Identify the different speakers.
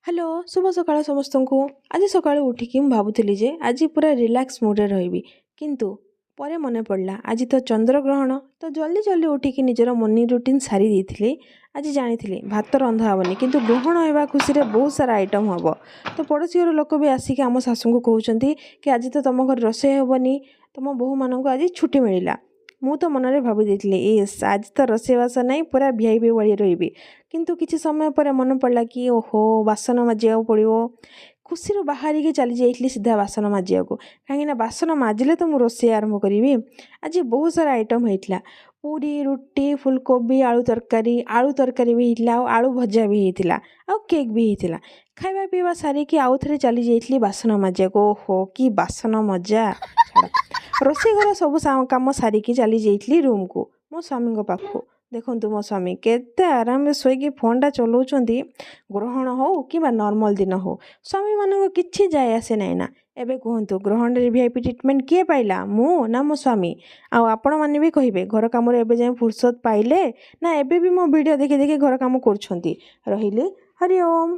Speaker 1: Hello ଶୁଭ ସକାଳ ସମସ୍ତଙ୍କୁ। ଆଜି ସକାଳୁ ଉଠିକି ମୁଁ ଭାବୁଥିଲି ଯେ ଆଜି ପୁରା ରିଲାକ୍ସ ମୁଡ଼୍ରେ ରହିବି, କିନ୍ତୁ ପରେ ମନେ ପଡ଼ିଲା ଆଜି ତ ଚନ୍ଦ୍ରଗ୍ରହଣ। ତ ଜଲ୍ଦି ଜଲ୍ଦି ଉଠିକି ନିଜର ମର୍ଣ୍ଣିଂ ରୁଟିନ୍ ସାରି ଦେଇଥିଲି। ଆଜି ଜାଣିଥିଲି ଭାତ ରନ୍ଧା ହେବନି, କିନ୍ତୁ ଗ୍ରହଣ ହେବା ଖୁସିରେ ବହୁତ ସାରା ଆଇଟମ୍ ହେବ। ତ ପଡ଼ୋଶୀ ଘର ଲୋକ ବି ଆସିକି ଆମ ଶାଶୁଙ୍କୁ କହୁଛନ୍ତି କି ଆଜି ତ ତୁମ ଘରେ ରୋଷେଇ ହେବନି, ତୁମ ବୋହୂମାନଙ୍କୁ ଆଜି ଛୁଟି ମିଳିଲା। ମୁଁ ତ ମନରେ ଭାବି ଦେଇଥିଲି ଆଜି ତ ରୋଷେଇବାସ ନାହିଁ, ପୁରା ଭିଆଇପି ଭଳି ରହିବି। କିନ୍ତୁ କିଛି ସମୟ ପରେ ମନେ ପଡ଼ିଲା କି ଓହୋ ବାସନ ମାଜିବାକୁ ପଡ଼ିବ। ଖୁସିରୁ ବାହାରିକି ଚାଲି ଯାଇଥିଲି ସିଧା ବାସନ ମାଜିବାକୁ, କାହିଁକିନା ବାସନ ମାଜିଲେ ତ ମୁଁ ରୋଷେଇ ଆରମ୍ଭ କରିବି। ଆଜି ବହୁତ ସାରା ଆଇଟମ୍ ହେଇଥିଲା। ପୁରୀ, ରୁଟି, ଫୁଲକୋବି ଆଳୁ ତରକାରୀ ବି ହେଇଥିଲା, ଆଉ ଆଳୁ ଭଜା ବି ହେଇଥିଲା, ଆଉ କେକ୍ ବି ହେଇଥିଲା। ଖାଇବା ପିଇବା ସାରିକି ଆଉ ଥରେ ଚାଲି ଯାଇଥିଲି ବାସନ ମାଜିବାକୁ। ଓହୋ କି ବାସନ ମଜା। ଛାଡ଼, ରୋଷେଇ ଘର ସବୁ କାମ ସାରିକି ଚାଲି ଯାଇଥିଲି ରୁମ୍କୁ, ମୋ ସ୍ୱାମୀଙ୍କ ପାଖକୁ। ଦେଖନ୍ତୁ ମୋ ସ୍ୱାମୀ କେତେ ଆରାମରେ ଶୋଇକି ଫୋନ୍ଟା ଚଲାଉଛନ୍ତି। ଗ୍ରହଣ ହେଉ କିମ୍ବା ନର୍ମାଲ୍ ଦିନ ହେଉ, ସ୍ୱାମୀମାନଙ୍କୁ କିଛି ଯାଏ ଆସେ ନାହିଁ ନା। ଏବେ କୁହନ୍ତୁ, ଗ୍ରହଣରେ ଭିଆଇପି ଟ୍ରିଟମେଣ୍ଟ କିଏ ପାଇଲା, ମୁଁ ନା ମୋ ସ୍ୱାମୀ? ଆଉ ଆପଣମାନେ ବି କହିବେ ଘର କାମରେ ଏବେ ଯାଏଁ ଫୁର୍ସତ ପାଇଲେ ନା ଏବେ ବି ମୋ ଭିଡ଼ିଓ ଦେଖି ଦେଖି ଘର କାମ କରୁଛନ୍ତି। ରହିଲି, ହରି ଓମ୍।